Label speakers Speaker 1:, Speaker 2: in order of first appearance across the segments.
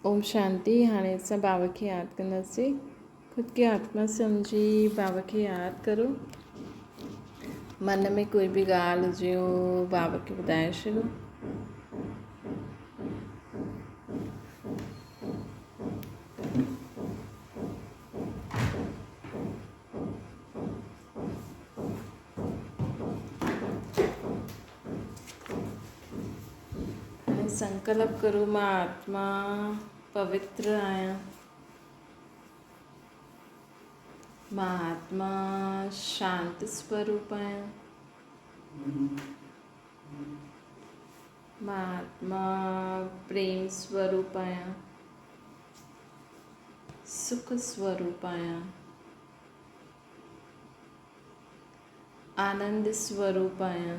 Speaker 1: ओम शांति। हाणे असां बाबा खे यादि कंदासीं। ख़ुदि खे आत्मा सम्झी बाबा खे यादि करो। मन में कोई बि ॻाल्हि हुजे उहो बाबा खे ॿुधाए छॾो। हाणे संकल्प करो, मां आत्मा पवित्र आहियां। मां आत्मा शांति स्वरूप आहियां। मां आत्मा प्रेम स्वरूप आहियां, सुख स्वरूप आहियां, आनंद स्वरूप आहियां।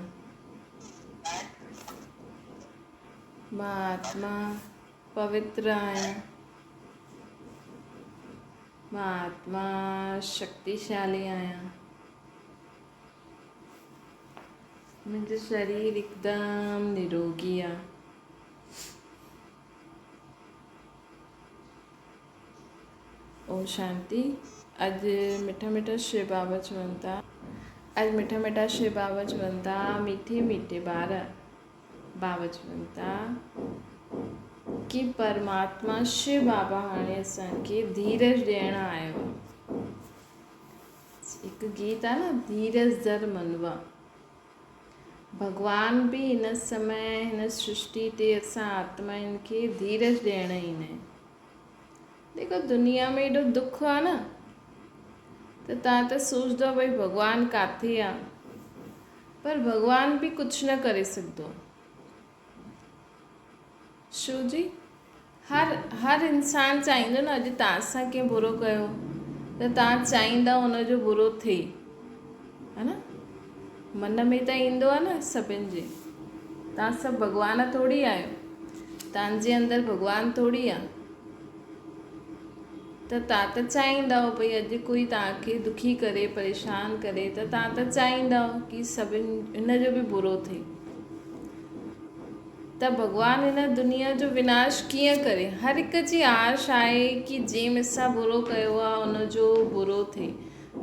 Speaker 1: मां आत्मा पवित्र आहियां। मां आत्मा शक्तिशाली आहियां। मुंहिंजो शरीर हिकदमि निरोगी आहे। ओम शांति। अॼु मिठा मिठा शिव बाबा चवनि था, अॼु मिठा मिठा शिव बाबा चवनि था, मीठे मीठे ॿार बाबा चवनि था कि परमात्मा शिव बाबा हाणे असांखे धीरज ॾियणु आयो आहे। हिकु गीत आहे न, धीरज धर मनवा। भॻवान बि हिन समय हिन सृष्टि ते असां आत्माउनि खे धीरज ॾियणु ईंदा आहिनि। देखो, दुनिया में एॾो दुख आहे न, त तव्हां त सोचंदव भई भॻवानु किथे आहे, पर भॻवान बि कुझु न करे सघंदो। छो जी हर इंसान चाहींदो न, अॼु तव्हां सां कंहिं बुरो कयो त तव्हां चाहींदा हुनजो बुरो थिए, है न। मन में त ईंदो आहे न सभिनि जे। तव्हां सभु भॻवान थोरी आहियो, तव्हांजे अंदरि भॻवानु थोरी आहे। त तव्हां त चाहींदा भई अॼु कोई तव्हांखे दुखी करे, परेशान करे, त तव्हां त चाहींदा कि सभिनि हिन जो बि बुरो थिए। त भॻवानु हिन दुनिया जो विनाश कीअं करे? हर हिक जी आश आहे कि जंहिं मूंसां बुरो कयो आहे उनजो बुरो थिए।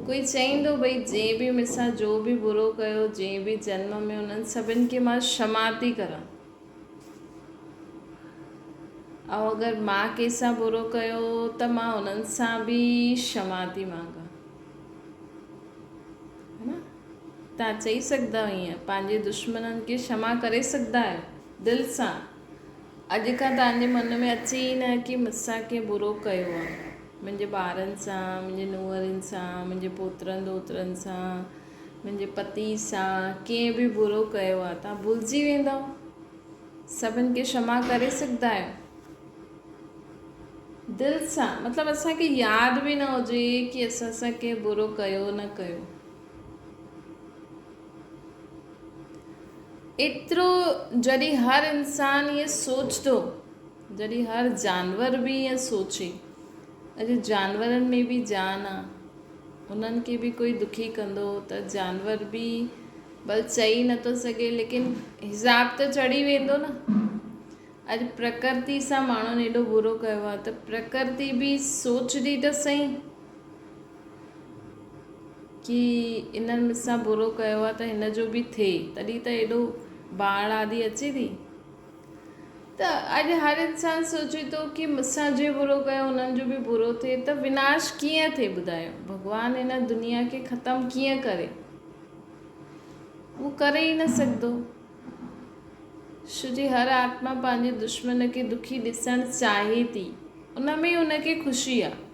Speaker 1: कोई चाहींदो भई जंहिं बि मूंसां जो बि बुरो कयो, जंहिं बि जन्म में, उन्हनि सभिनि खे मां क्षमा थी करां। ऐं अगरि मां कंहिंसां बुरो कयो त मां उन्हनि सां बि क्षमा थी मांगा, है न। तव्हां चई सघंदा ईअं, पंहिंजे दुश्मननि खे क्षमा करे सघंदा आहियो दिलि सां। अॼु खां तव्हांजे मन में अचे ई न कि मूंसां कंहिं बुरो कयो आहे। मुंहिंजे ॿारनि सां, मुंहिंजे नुंहंरनि सां, मुंहिंजे पोतरनि दोतरनि सां, मुंहिंजे पति सां कंहिं बि बुरो कयो आहे, तव्हां भुलिजी वेंदव। सभिनि खे क्षमा करे सघंदा आहियो दिलि सां। मतिलबु असांखे यादि बि न हुजे कि असां सां कंहिं बुरो कयो न कयो। एतिरो जॾहिं हर इंसानु ईअं सोचंदो, जॾहिं हर जानवर बि ईअं सोचे, अॼु जानवरनि में बि जान आहे, उन्हनि खे बि कोई दुखी कंदो त जानवर बि भले चई नथो सघे, लेकिन हिसाब त चढ़ी वेंदो न। अॼु प्रकृति सां माण्हुनि एॾो बुरो कयो आहे त प्रकृति बि सोचंदी त सही कि इन्हनि मूंसां बुरो कयो आहे त हिन जो बि थिए, तॾहिं त एॾो बाढ़ आदि अचे थी। त अॼु हर इंसानु सोचे थो कि मूंसां जे बुरो कयो उन्हनि जो बि बुरो थिए, त विनाश कीअं थिए ॿुधायो? भॻवानु हिन दुनिया खे ख़तमु कीअं करे? उहो करे ई न सघंदो। छो जी हर आत्मा पंहिंजे दुश्मन खे दुखी ॾिसणु चाहे थी, उन में उनखे ख़ुशी आहे।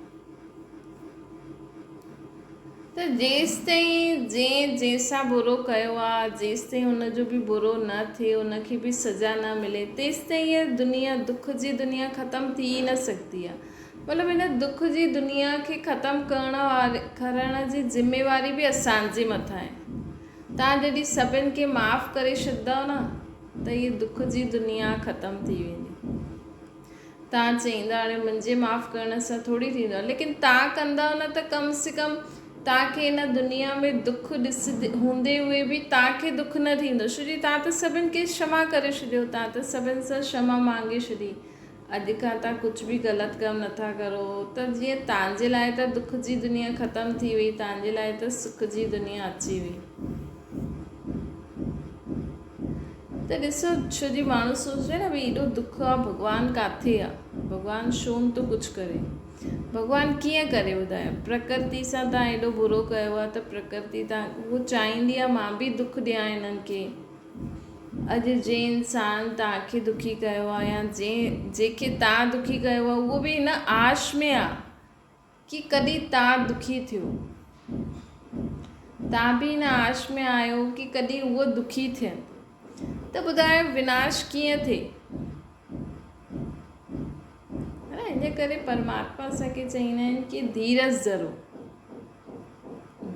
Speaker 1: त जेसि ताईं जंहिंसां बुरो कयो आहे, जेसि ताईं हुनजो बि बुरो न थिए, उनखे बि सज़ा न मिले, तेसि ताईं इहा दुनिया, दुख जी दुनिया ख़तमु थी न सघंदी आहे। मतिलबु हिन दुख जी दुनिया खे ख़तमु करण जी ज़िमेवारी बि असांजे मथां आहे। तव्हां जॾहिं सभिनि खे माफ़ु करे छॾंदव न, त इहा दुख जी दुनिया ख़तमु थी वेंदी। तव्हां चईंदा हाणे मुंहिंजे माफ़ु करण सां थोरी थींदो आहे, लेकिन तव्हां कंदव न त कम से कम तव्हांखे हिन दुनिया में दुख हूंदे हुए बि तव्हांखे दुख न थींदो। छो जी तव्हां त सभिनि खे क्षमा करे छॾियो, तव्हां त सभिनि सां क्षमा मांगे छॾी। अॼु खां तव्हां कुझु बि ग़लति कमु नथा करो त जीअं तव्हांजे लाइ त दुख जी दुनिया ख़तमु थी वई, तव्हांजे लाइ त सुख जी दुनिया अची वई। त ॾिसो, छो जी माण्हू सोचे न भई एॾो दुख आहे, भॻवानु किथे आहे, भॻवानु छो थो कुझु करे, भॻवानु कीअं करे ॿुधायो। प्रकृति सां तव्हां एॾो बुरो कयो आहे त प्रकृति तव्हां उहो चाहींदी आहे मां बि दुख ॾियां हिननि खे। अॼु जे इंसान तव्हांखे दुखी कयो आहे या जंहिंखे तव्हां दुखी कयो आहे उहो बि हिन आश में आहे कि कॾहिं तव्हां दुखी थियो, तव्हां बि हिन आश में आहियो कि कॾहिं उहो दुखी थियनि। त ॿुधायो विनाश कीअं थिए, है न। इन करे परमात्मा असांखे चईंदा आहिनि कि धीरज धरो,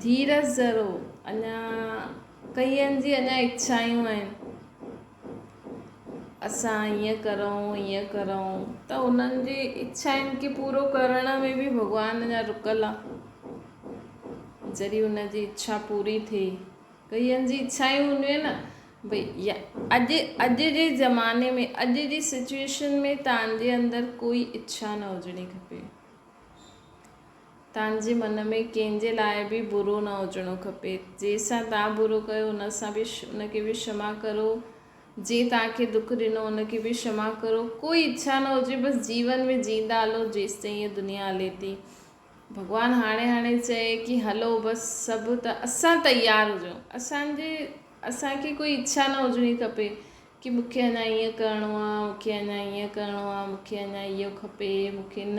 Speaker 1: धीरज धरो। अञा कईअनि जी अञा इच्छायूं आहिनि, असां ईअं करूं त उन्हनि जी इच्छाउनि खे पूरो करण में बि भॻवानु अञा रुकल आहे, जॾहिं उनजी इच्छा पूरी थिए। कईअनि जी इच्छाऊं हूंदियूं आहिनि न भई अॼु जे ज़माने में, अॼु जी सिचुएशन में तव्हांजे अंदरि कोई इच्छा न हुजणी खपे, तव्हांजे मन में कंहिंजे लाइ बि बुरो न हुजणो खपे। जंहिंसां तव्हां बुरो कयो उनसां बि उनखे बि क्षमा करो, जे तव्हांखे दुख ॾिनो उनखे बि क्षमा करो। कोई इच्छा न हुजे, बसि जीवन में जींदा हलो जेसि ताईं हीअ दुनिया हले थी। भॻवानु हाणे चए कि हलो बसि सभु त असां तयारु हुजूं, असांखे कोई इच्छा न हुजणी खपे कि मूंखे अञा ईअं करिणो आहे, मूंखे अञा ईअं करिणो आहे, मूंखे अञा इहो खपे, मूंखे न।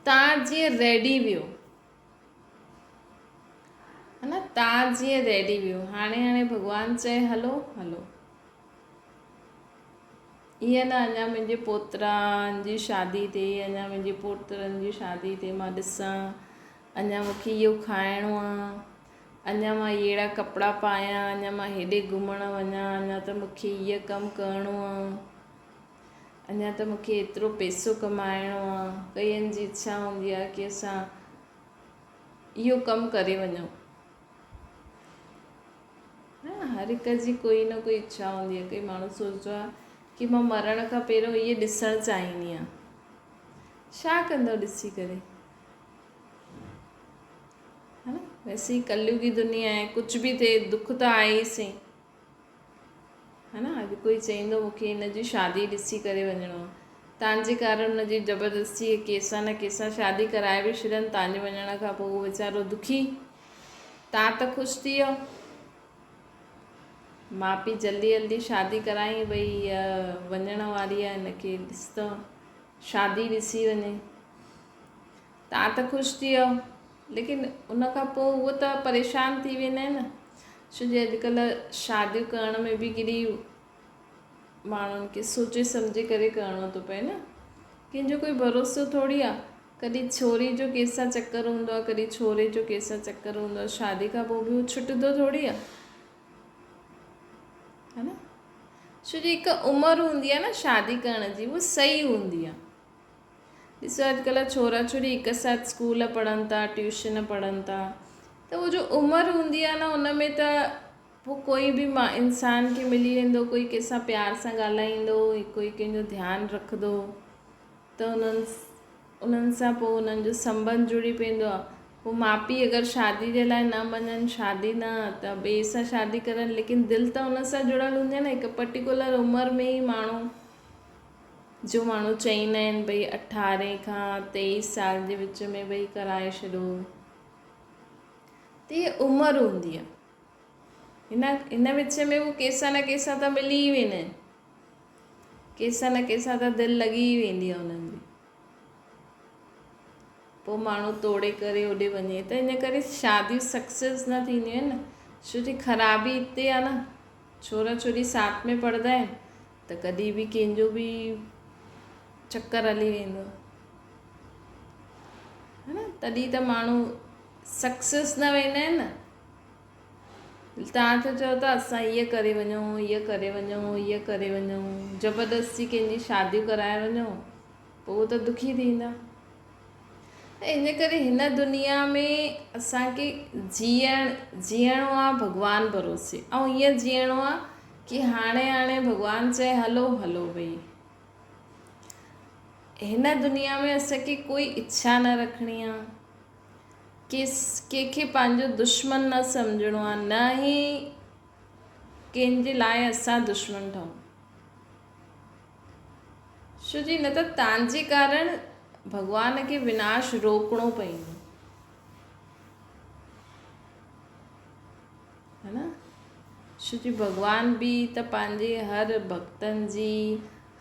Speaker 1: तव्हां जीअं रेडी वियो, है न, तव्हां जीअं रेडी वियो। हाणे भॻवानु चए हलो हलो, ईअं न अञा मुंहिंजे पोतरनि जी शादी थिए, अञा मुंहिंजे पोतरनि जी शादी थिए, मां ॾिसां, अञा मूंखे इहो खाइणो आहे, अञा मां अहिड़ा कपिड़ा पायां, अञा मां हेॾे घुमणु वञा, अञा त मूंखे इहो कमु करिणो आहे, अञा त मूंखे एतिरो पैसो कमाइणो आहे। कईअनि जी इच्छा हूंदी आहे कि असां इहो कमु करे वञूं, हर हिक जी कोई न कोई इच्छा हूंदी आहे। कई माण्हू सोचंदो आहे कि मां मरण खां पहिरियों इहे ॾिसणु चाहींदी आहियां। छा कंदो ॾिसी करे, है न। वैसे ही कलयुगी दुनिया आहे, कुझु बि थिए दुख त आहे ई सही, है न। अॼु कोई चईंदो मूंखे हिन जी शादी ॾिसी करे वञिणो आहे, तव्हांजे कारण हुनजी ज़बरदस्ती कंहिंसां न कंहिंसां शादी कराए बि छॾनि, तव्हांजे वञण खां पोइ उहो वीचारो दुखी, तव्हां त ख़ुशि थी वियो। माउ पीउ जल्दी शादी कराई, भई वञण वारी आहे, हिनखे ॾिस त शादी ॾिसी वञे, तव्हां त ख़ुशि थी वियो। लेकिन उनखां पोइ उहो त परेशान थी वेंदा आहिनि न, छो जो अॼुकल्ह शादियूं करण में बि केॾी माण्हुनि खे सोचे सम्झे करे करिणो थो पए न, कंहिंजो कोई भरोसो थोरी आहे। कॾहिं छोरी जो कंहिंसां चक्कर हूंदो आहे, कॾहिं छोरे जो कंहिंसां चक्कर हूंदो आहे, शादी खां पोइ बि उहो छुटंदो थोरी आहे, है न। छो जो हिकु उमिरि हूंदी आहे न शादी करण जी, उहा सही हूंदी आहे। ॾिसो अॼुकल्ह छोरा छोरी हिकु साथ स्कूल पढ़नि था, ट्यूशन पढ़नि था, त उहो जो उमिरि हूंदी आहे न उन में त पोइ कोई बि इंसान खे मिली वेंदो, कोई कंहिंसां प्यार सां ॻाल्हाईंदो, कोई कंहिंजो ध्यानु रखंदो, त उन्हनि सां पोइ उन्हनि जो संबंध जुड़ी पवंदो आहे। पोइ माउ पीउ अगरि शादी जे लाइ न मञनि, शादी न त ॿिए सां शादी करनि, लेकिन दिलि त उन सां जुड़ियल हूंदी आहे न। हिकु पर्टिकुलर उमिरि में ई माण्हू चईंदा आहिनि भई 18 खां 23 साल जे विच में भई कराए छॾो, त इहा उमिरि हूंदी आहे। हिन विच में उहो कंहिंसां न कंहिंसां त मिली ई वेंदा आहिनि, कंहिंसां न कंहिंसां त दिलि लॻी ई वेंदी आहे उन्हनि जी। पोइ माण्हू तोड़े करे होॾे वञे, त इन करे शादियूं सक्सेस न थींदियूं आहिनि न। छो जो ख़राबी हिते आहे न, छोरा छोरी साथ में पढ़ंदा आहिनि त कॾहिं बि कंहिंजो बि चक्कर हली वेंदो, है न। तॾहिं त माण्हू सक्सेस न वेंदा आहिनि न। तव्हां त चओ था असां ईअं करे वञूं, ईअं करे वञूं, ईअं करे वञूं, ज़बरदस्ती कंहिंजी शादियूं कराए वञूं, पोइ उहो त दुखी थींदा। इन करे हिन दुनिया में असांखे जीअणो आहे भॻवानु भरोसे, ऐं ईअं जीअणो आहे कि हाणे भॻवानु चए हलो हलो भई, हिन दुनिया में असांखे कोई इच्छा न रखणी आहे, कंहिंखे पंहिंजो दुश्मन न सम्झणो आहे, न ई कंहिंजे लाइ असां दुश्मन ठहूं। छो जी न त तव्हांजे कारण भॻवान खे विनाश रोकणो पवंदो, है न। छो जी भॻवान बि त पंहिंजे हर भक्तनि जी,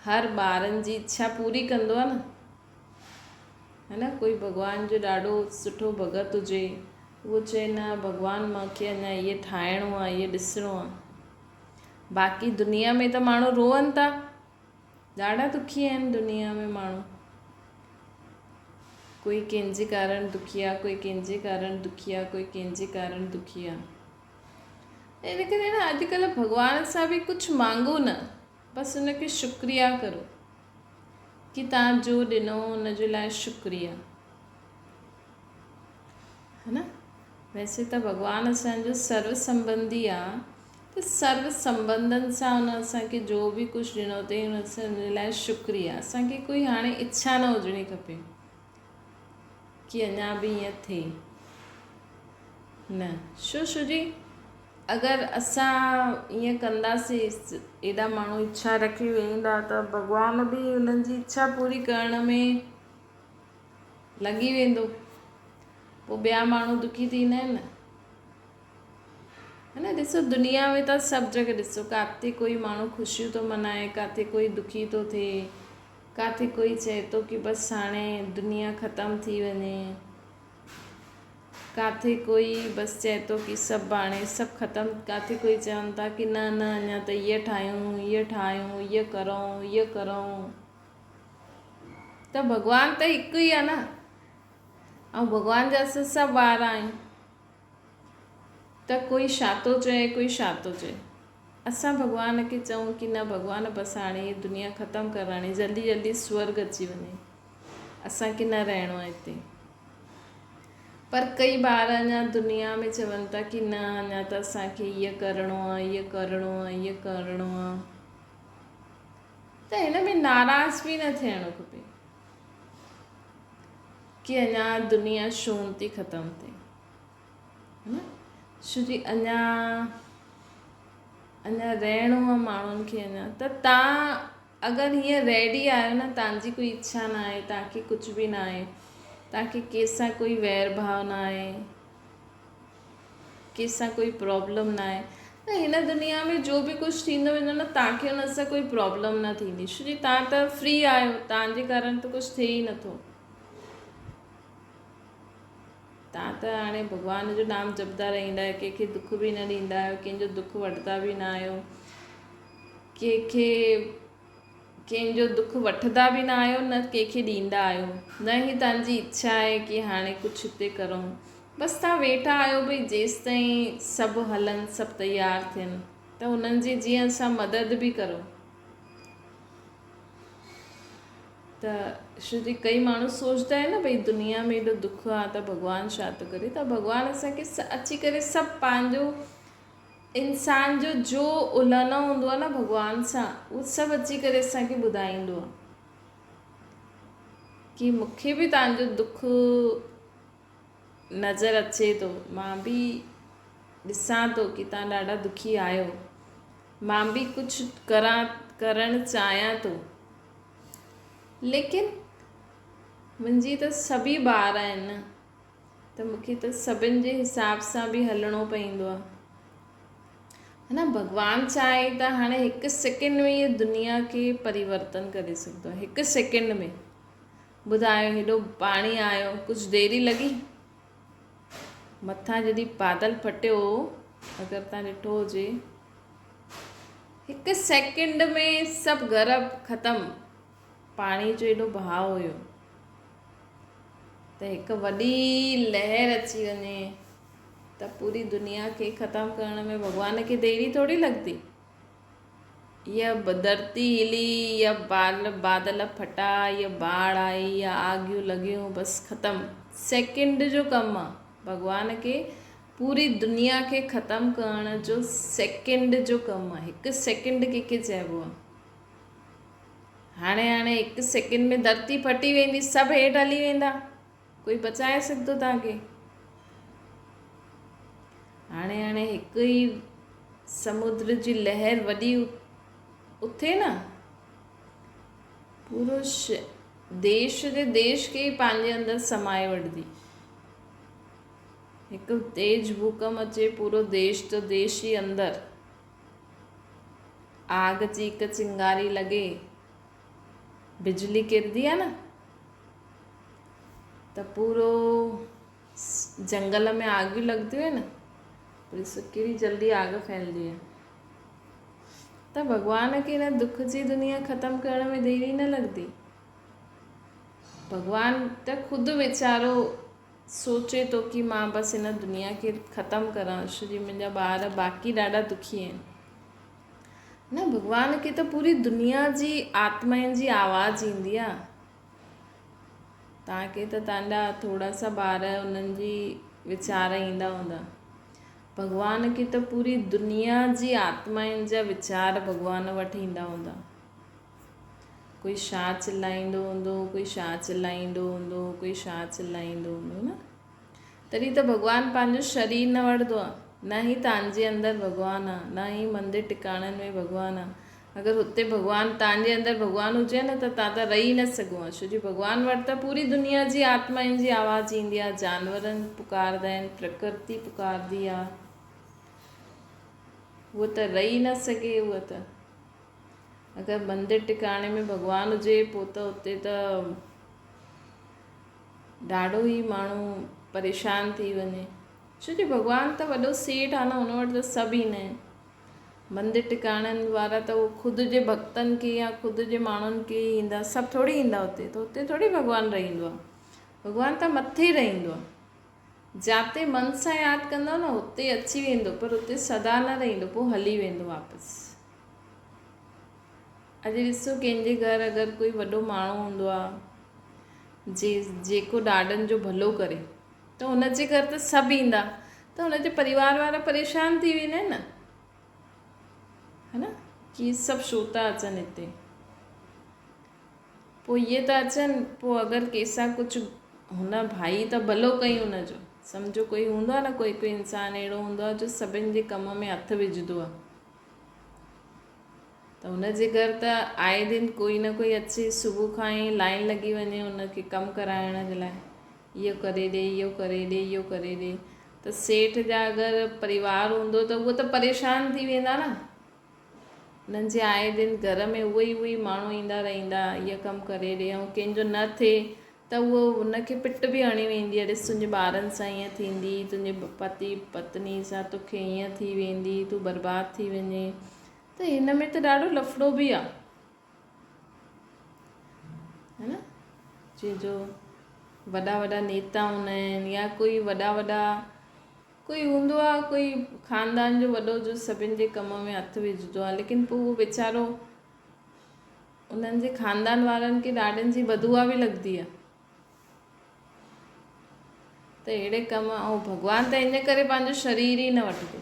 Speaker 1: हर ॿारनि जी इच्छा पूरी कंदो आहे न, है न। कोई भॻवान जो ॾाढो सुठो भगत हुजे, उहो चए न भॻवान मूंखे अञा इहे ठाहिणो आहे, इहे ॾिसणो आहे। बाक़ी दुनिया में त माण्हू रोअनि था, ॾाढा दुखी आहिनि दुनिया में माण्हू, कोई कंहिंजे कारण दुखी आहे, कोई कंहिंजे कारण दुखी आहे, कोई कंहिंजे कारण दुखी आहे। इन करे न अॼुकल्ह भॻवान सां बि कुझु मांगो न, बसि हुनखे शुक्रिया करो कि तव्हां जो ॾिनो हुनजे लाइ शुक्रिया, है न। वैसे त भॻवानु असांजो सर्व संबंधी आहे, त सर्व संबंधनि सां हुन असांखे जो बि कुझु ॾिनो अथई हुन लाइ शुक्रिया। असांखे कोई हाणे इच्छा न हुजणी खपे कि अञा बि ईअं थिए, न। छो जी अगरि असां ईअं कंदासीं, एॾा माण्हू इच्छा रखी वेंदा, त भॻवान बि उन्हनि जी इच्छा पूरी करण में लॻी वेंदो, पोइ ॿिया माण्हू दुखी थींदा आहिनि, है न। ॾिसो दुनिया में त सभु जॻह ॾिसो, किथे कोई माण्हू ख़ुशियूं थो मल्हाए, किथे कोई दुखी थो थिए, किथे कोई चए थो कि बसि हाणे दुनिया ख़तमु थी वञे, किथे कोई बसि चए थो कि सभु हाणे सभु ख़तमु, किथे कोई चवनि था कि न न अञा त इहे ठाहियूं, इहे ठाहियूं, इहे करूं, इहे करूं। त भॻवान त हिकु ई आहे न, ऐं भॻवान जा असां सभु ॿार आहियूं, त कोई छा थो चए, कोई छा थो चए। असां भॻवान खे चऊं कि न भॻवान बसि हाणे हीअ दुनिया ख़तमु कर, हाणे जल्दी जल्दी स्वर्ग अची वञे, असांखे न रहणो आहे हिते। पर कई ॿार अञा दुनिया में चवनि था कि न अञा त असांखे ईअं करिणो आहे, ईअं करिणो आहे, ईअं करिणो आहे। त हिन में नाराज़ बि न थियणो खपे कि अञा दुनिया छो थी ख़तमु थिए, है न। छो जी अञा रहणो आहे माण्हुनि खे, अञा त तव्हां अगरि हीअं रेडी आहियो न, तव्हांजी कोई इच्छा न आहे, तव्हांखे कुझु बि न आहे, तव्हांखे कंहिंसां कोई वैर भाव न आहे, कंहिंसां कोई प्रॉब्लम न आहे, त हिन दुनिया में जो बि कुझु थींदो वेंदो न, तव्हांखे हुन सां कोई प्रॉब्लम न थींदी। छो जी तव्हां त फ्री आहियो, तव्हांजे कारण त कुझु थिए ई नथो। तव्हां त हाणे भॻवान जो नाम जपंदा रहंदा आहियो, कंहिंखे दुख बि न ॾींदा आहियो, कंहिंजो दुख वठंदा बि न आहियो, कंहिंजो दुख वठंदा बि न आहियो, न कंहिंखे ॾींदा आहियो, न ही तव्हांजी इच्छा आहे कि हाणे कुझु हिते करूं। बसि तव्हां वेठा आहियो भई जेसि ताईं सभु हलनि, सभु तयारु थियनि, त उन्हनि जी जीअं असां मदद बि करूं। त छो जी कई माण्हू सोचंदा आहिनि न भई दुनिया में एॾो दुख आहे त भॻवानु छा थो करे, त भॻवानु असांखे अची करे सभु पंहिंजो इंसान जो उलहनो हूंदो आहे न भॻवान सां, उहो सभु अची करे असांखे ॿुधाईंदो आहे कि मूंखे बि तव्हांजो दुख नज़र अचे थो, मां बि ॾिसां थो कि तव्हां ॾाढा दुखी आहियो, मां बि कुझु करणु चाहियां थो, लेकिन मुंहिंजी त सभी ॿार आहिनि न, त मूंखे त सभिनि जे हिसाब सां बि हलणो पवंदो आहे, है न। भॻवानु चाहे त हाणे हिकु सेकेंड में इहा दुनिया खे परिवर्तन करे सघंदो आहे, हिकु सेकेंड में। ॿुधायो हेॾो पाणी आयो, कुझु देरी लॻी, मथां जॾहिं बादल फटियो, अगरि तव्हां ॾिठो हुजे, हिकु सेकेंड में सभु घर ख़तमु, पाणी जो एॾो बहाव हुयो, त हिकु वॾी लहर अची वञे त पूरी दुनिया खे ख़तमु करण में भॻवान खे देरी थोरी लॻंदी। या धरती हिली, या बादल फटा, या बाढ़ आई, या आगियूं लॻियूं, बसि ख़तमु, सेकेंड जो कमु आहे। भॻवान खे पूरी दुनिया खे ख़तमु करण जो सेकेंड जो कमु आहे, हिकु सेकेंड कंहिंखे चइबो आहे। हाणे हाणे हिकु सेकेंड में धरती फटी वेंदी, सभु हेठि हली वेंदा, कोई बचाए सघंदो तव्हांखे? हाणे हाणे हिकु ई समुद्र जी लहर वॾी उथे न, पूरो देश जे देश खे ई पंहिंजे अंदरि समाए वठंदी। हिकु तेज भूकंप अचे, पूरो देश जो देश ई अंदरि, आग जी हिकु चिंगारी लॻे, बिजली किरंदी आहे न, त पूरो जंगल में आगियूं लॻंदियूं आहिनि, पूरी केॾी जल्दी आग फैलंदी आहे। त भॻवान खे हिन दुख जी दुनिया ख़तमु करण में देरी न लॻंदी। भॻवान त ख़ुदि वीचारो सोचे थो कि मां बसि हिन दुनिया खे ख़तमु करां, छोजी मुंहिंजा ॿार बाक़ी ॾाढा दुखी आहिनि न। भॻवान खे त पूरी दुनिया जी आत्माउनि जी आवाज़ ईंदी आहे। तव्हांखे त तव्हांजा थोरा सा ॿार उन्हनि जी वीचार ईंदा हूंदा, भॻवान खे त पूरी दुनिया जी आत्माउनि जा वीचार भॻवान वटि ईंदा हूंदा। कोई छा चिलाईंदो हूंदो, कोई छा चिलाईंदो हूंदो, कोई छा चिलाईंदो हूंदो न। तॾहिं त भॻवानु पंहिंजो शरीर न वठंदो आहे, न ई तव्हांजे अंदरि भॻवानु आहे, न ई मंदिर टिकाणनि में भॻवानु आहे। अगरि हुते भॻवानु तव्हांजे अंदरि भॻवानु हुजे न, त तव्हां त रही न सघो आहे, छोजी भॻवानु वटि त पूरी दुनिया जी आत्माउनि जी आवाज़ ईंदी आहे, जानवरनि पुकारंदा आहिनि, प्रकृति पुकारंदी आहे, उहो त रही न सघे। उहो त अगरि मंदिर टिकाणे में भॻवानु हुजे पोइ त उते त ॾाढो ई माण्हू परेशान थी वञे, छोजी भॻवानु त वॾो सेठ आहे न, हुन वटि त सभु ईंदा आहिनि। मंदिर टिकाणनि वारा त उहो ख़ुदि जे भक्तनि खे या ख़ुदि जे माण्हुनि खे ईंदा, सभु थोरी ईंदा हुते, त हुते थोरी भॻवानु रहंदो आहे। भॻवानु त मथे रहंदो आहे, जिते मन सां यादि कंदो न हुते अची वेंदो, पर हुते सदा न रहंदो, पोइ हली वेंदो वापसि। अॼु ॾिसो कंहिंजे घर अगरि कोई वॾो माण्हू हूंदो आहे जेको ॾाॾनि जो भलो करे, त हुनजे घर त सभु ईंदा, त हुनजे परिवार वारा परेशान थी वेंदा आहिनि न, है न, कि सभु छो था अचनि हिते, पोइ इहे त अचनि, पोइ अगरि कंहिंसां कुझु हुन भाई त भलो कई हुनजो, सम्झो कोई हूंदो आहे न, कोई कोई इंसानु अहिड़ो हूंदो आहे जो सभिनि जे कम में हथु विझंदो आहे, त हुनजे घर त आए दिन कोई न कोई अचे, सुबुह खां ई लाइन लॻी वञे हुनखे कमु कराइण जे लाइ, इहो करे ॾे, इहो करे ॾे, इहो करे ॾे। त सेठ जा अगरि परिवार हूंदो त उहो त परेशान थी वेंदा न, हुननि जे आए दिन घर में उहे ई माण्हू ईंदा रहंदा, इहो कमु करे ॾे, ऐं कंहिंजो न थिए त उहो हुनखे पिट बि हणी वेंदी आहे, ॾिस तुंहिंजे ॿारनि सां ईअं थींदी, तुंहिंजे पति पत्नी सां तोखे ईअं थी वेंदी, तूं बर्बादु थी वञे। त हिन में त ॾाढो लफड़ो बि आहे, है न, जो वॾा वॾा नेता हूंदा आहिनि या कोई वॾा कोई हूंदो आहे, कोई ख़ानदान जो वॾो जो सभिनि जे कम में हथु विझंदो आहे, लेकिन पोइ उहो वीचारो उन्हनि जे ख़ानदान वारनि खे ॾाढनि जी बदुआ बि लॻंदी आहे। त अहिड़े कम, ऐं भॻवानु त इन करे पंहिंजो शरीर ई न वठंदो।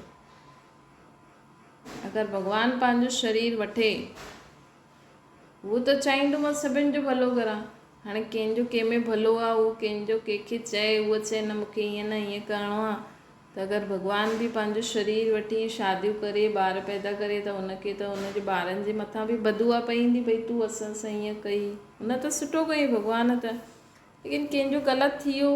Speaker 1: अगरि भॻवानु पंहिंजो शरीर वठे, उहो त चाहींदो मां सभिनि जो भलो करां। हाणे कंहिंजो कंहिंमें भलो आहे, उहो कंहिंजो कंहिंखे चए, उहो चए न मूंखे ईअं न ईअं करिणो आहे, त अगरि भॻवानु बि पंहिंजो शरीर वठी शादियूं करे ॿार पैदा करे, त हुनखे त हुनजे ॿारनि जे मथां बि बदुआ पईंदी, भई तूं असां सां ईअं कई, हुन त सुठो कई भॻवानु त, लेकिन कंहिंजो ग़लति थी वियो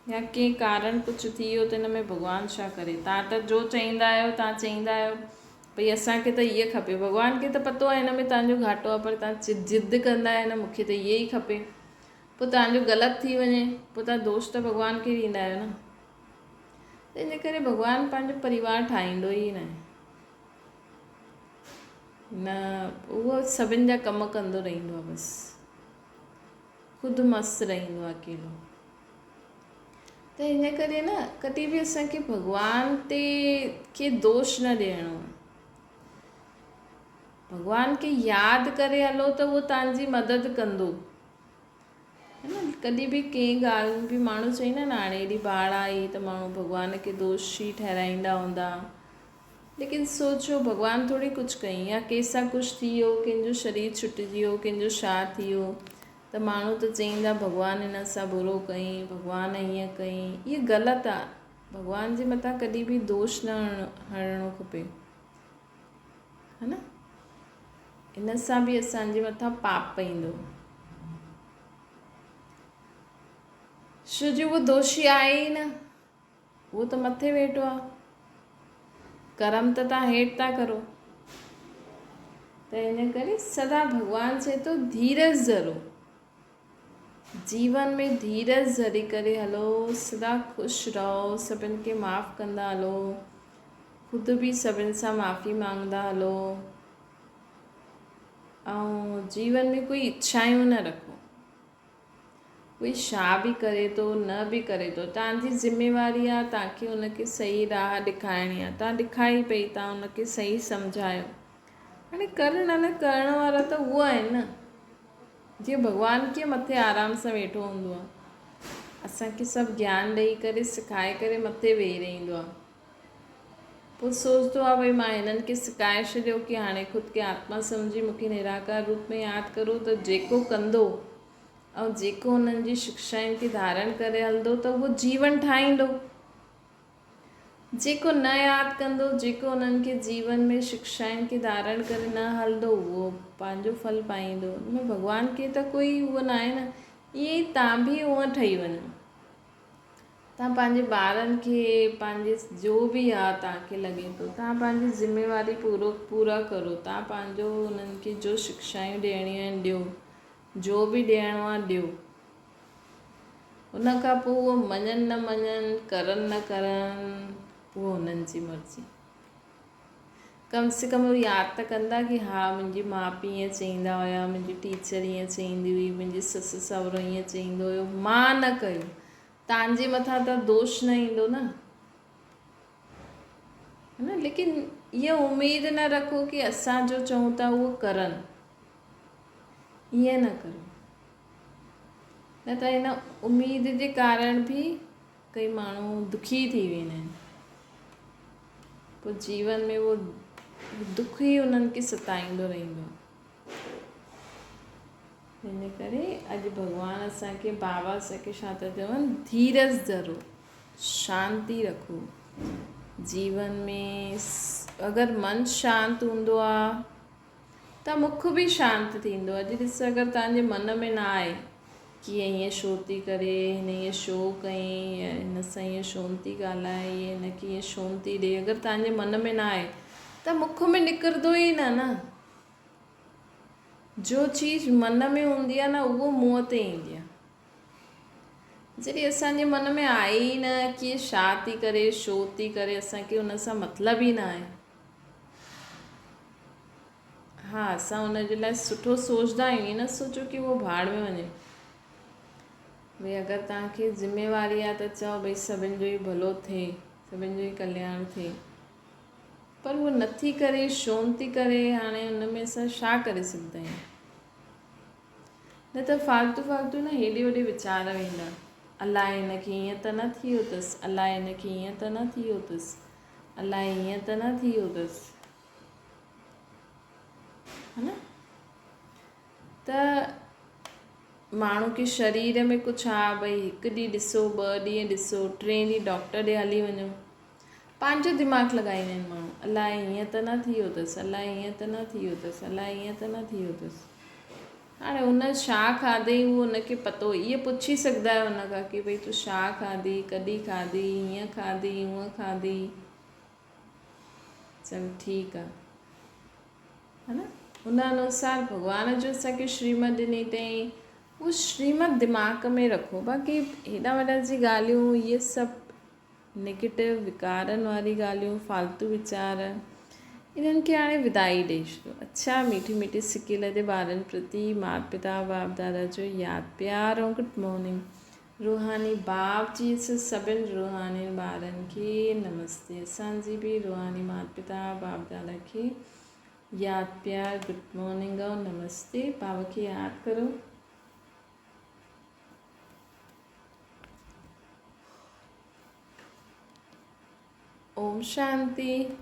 Speaker 1: या कंहिं कारण कुझु थी वियो त हिन में भॻवानु छा करे। तव्हां त जो चईंदा आहियो, तव्हां चईंदा आहियो भई असांखे त इहे खपे, भॻवान खे त पतो आहे हिन में तव्हांजो घाटो आहे, पर तव्हां ज़िद कंदा आहियो न मूंखे त इहे ई खपे, पोइ तव्हांजो ग़लति थी वञे, पोइ तव्हां दोष त भॻवान खे ॾींदा आहियो न। त इन करे भॻवानु पंहिंजो परिवार ठाहींदो ई न, उहो सभिनि जा कम कंदो रहंदो आहे, बसि ख़ुदि मस्तु रहंदो आहे अकेलो। त इन करे न कॾहिं बि असांखे भॻवान खे दोष न ॾियणो आहे। भॻवान खे यादि करे हलो त उहो तव्हांजी मदद कंदो, है न। कॾहिं बि कंहिं ॻाल्हि बि माण्हू चईंदा न हाणे हेॾी बाढ़ आई त माण्हू भॻवान खे दोषी ठहिराईंदा हूंदा, लेकिन सोचो भॻवान थोरी कुझु कई या कंहिंसां कुझु थी वियो, कंहिंजो शरीर छुटिजी वियो, कंहिंजो छा थी वियो त माण्हू त चईंदा भॻवान हिन सां बुरो कई, भॻवान हीअं कई। इहे ग़लति आहे। भॻवान जे मथां कॾहिं बि दोष न हणणो खपे, है न। इन सां बि असांजे मथां पाप पईंदो, छो जो उहो दोषी आहे ई न, उहो त मथे वेठो आहे। कर्म त तव्हां हेठि था करो। त इन करे सदा भॻवान चए थो धीरज धरो, जीवन में धीरज धरी करे हलो, सदा ख़ुशि रहो, सभिनि खे माफ़ु कंदा हलो, ख़ुदि बि सभिनि सां माफ़ी मांगंदा हलो, ऐं जीवन में कोई इच्छायूं न रखो। कोई छा बि करे थो न बि करे थो, तव्हांजी ज़िम्मेवारी आहे तव्हांखे हुनखे सही राह ॾेखारणी आहे। तव्हां ॾेखारी पई, तव्हां हुनखे सही सम्झायो। हाणे करण न करण वारा त उहो आहिनि न, जीअं भॻवान कीअं मथे आराम सां वेठो हूंदो आहे, असांखे सभु ज्ञान ॾेई करे सिखाए करे मथे वेही रहंदो आहे। पोइ सोचंदो आहे भई मां हिननि खे सिखाए छॾियो कि हाणे ख़ुदि खे आत्मा सम्झी मूंखे निराकार रूप में यादि करो, त जेको कंदो ऐं जेको हुननि जी शिक्षाउनि खे धारण करे हलंदो त उहो जीवन ठाहींदो। जेको न यादि कंदो, जेको हुननि खे जीवन में शिक्षाउनि खे धारण करे न हलंदो, उहो पंहिंजो फल पाईंदो। हुनमें भॻवान खे त कोई उहो न आहे न। ईअं ई तव्हां बि उअं ठही वञो, तव्हां पंहिंजे ॿारनि खे, पंहिंजे जो बि आहे तव्हांखे लॻे थो, तव्हां पंहिंजी ज़िम्मेवारी पूरा करो। तव्हां पंहिंजो हुननि खे जो शिक्षाऊं ॾियणियूं आहिनि ॾियो, जो बि ॾियणो आहे ॾियो। हुन खां पोइ उहो मञनि न मञनि, करनि न करनि, उहो हुननि जी मर्ज़ी। कम से कम उहो यादि त कंदा कि हा मुंहिंजी माउ पीउ ईअं चईंदा हुया, मुंहिंजी टीचर ईअं चईंदी हुई, मुंहिंजी ससु सहुरो ईअं चईंदो हुयो, मां न कयो। तव्हांजे मथां त दोष न ईंदो न, है न। लेकिन इहा उमेद न रखो कि असां जो चऊं था उहो करनि, ईअं न करो। न त हिन उमेद जे कारण बि कई माण्हू दुखी थी वेंदा आहिनि, पोइ जीवन में उहो दुख ई उन्हनि खे सताईंदो रहंदो आहे। हिन करे अॼु भॻवानु असांखे, बाबा असांखे छा था चवनि, धीरज धरो, शांती रखो। जीवन में अगरि मन शांति हूंदो आहे त मुख बि शांति थींदो आहे। अॼु ॾिसो, अगरि तव्हांजे मन में न आहे कि हीअं छो थी करे, हिन हीअं छो कयईं, या हिन सां हीअं छो थी ॻाल्हाए, हीअं हिनखे हीअं छो थी ॾिए, अगरि तव्हांजे मन में न आहे त मुख में निकिरंदो ई न। जो चीज़ मन में हूंदी आहे न, उहो मुंहं ते ईंदी आहे। जॾहिं असांजे मन में आहे ई न कि छा थी करे, छो थी करे, असांखे हुन सां मतिलबु ई न आहे, हा असां हुनजे लाइ सुठो सोचंदा आहियूं, ईअं न सोचो कि उहो भाड़ में वञे। भई अगरि तव्हांखे ज़िम्मेवारी आहे त चओ भई सभिनि जो ई भलो थिए, सभिनि जो ई कल्याण थिए, पर उहो नथी करे, छो थी करे, हाणे हुन में असां छा करे सघंदा आहियूं। न त फालतू न हेॾे होॾे वीचार वेंदा, अलाए हिनखे ईअं त न थी वियो अथसि, अलाए हिनखे ईअं त न थी वियो अथसि, अलाए हीअं त न थी वियो अथसि, है न। त माण्हू खे शरीर में कुझु आहे, भई हिकु ॾींहुं ॾिसो, 2 ॾींहं ॾिसो, 3 ॾींहं डॉक्टर ॾे हली वञो, पंहिंजो दिमाग़ु लॻाईंदा आहिनि माण्हू, अलाए हीअं त न थी वियो अथसि, अलाए हीअं त न थी वियो अथसि, अलाए हीअं त न थी वियो अथसि। हाणे हुन छा खाधई उहो हुनखे पतो, इहे पुछी सघंदा आहियो हुन खां कि भई तूं छा खाधी, कॾहिं खाधी, हीअं खाधी, हूअं खाधी, चल ठीकु आहे, है न। हुन अनुसार भॻवान जो असांखे श्रीमत ॾिनी अथई, उहो श्रीमत दिमाग़ में रखो। बाक़ी हेॾा वॾा जी ॻाल्हियूं, इहे सभु नेगेटिव विकारनि वारी ॻाल्हियूं, फालतू वीचार, इन्हनि खे हाणे विदाई ॾेई छॾियो। अच्छा, मीठी मीठी सिकील जे ॿारनि प्रति माता पिता बाप दादा जो यादि प्यार ऐं गुड मॉर्निंग। रूहानी बाप जी सभिनि रूहानी ॿारनि खे नमस्ते। असांजी बि रूहानी माता पिता बाप दादा खे यादि प्यार, गुड मॉर्निंग ऐं नमस्ते। बाबा खे यादि करो। ओम शांति।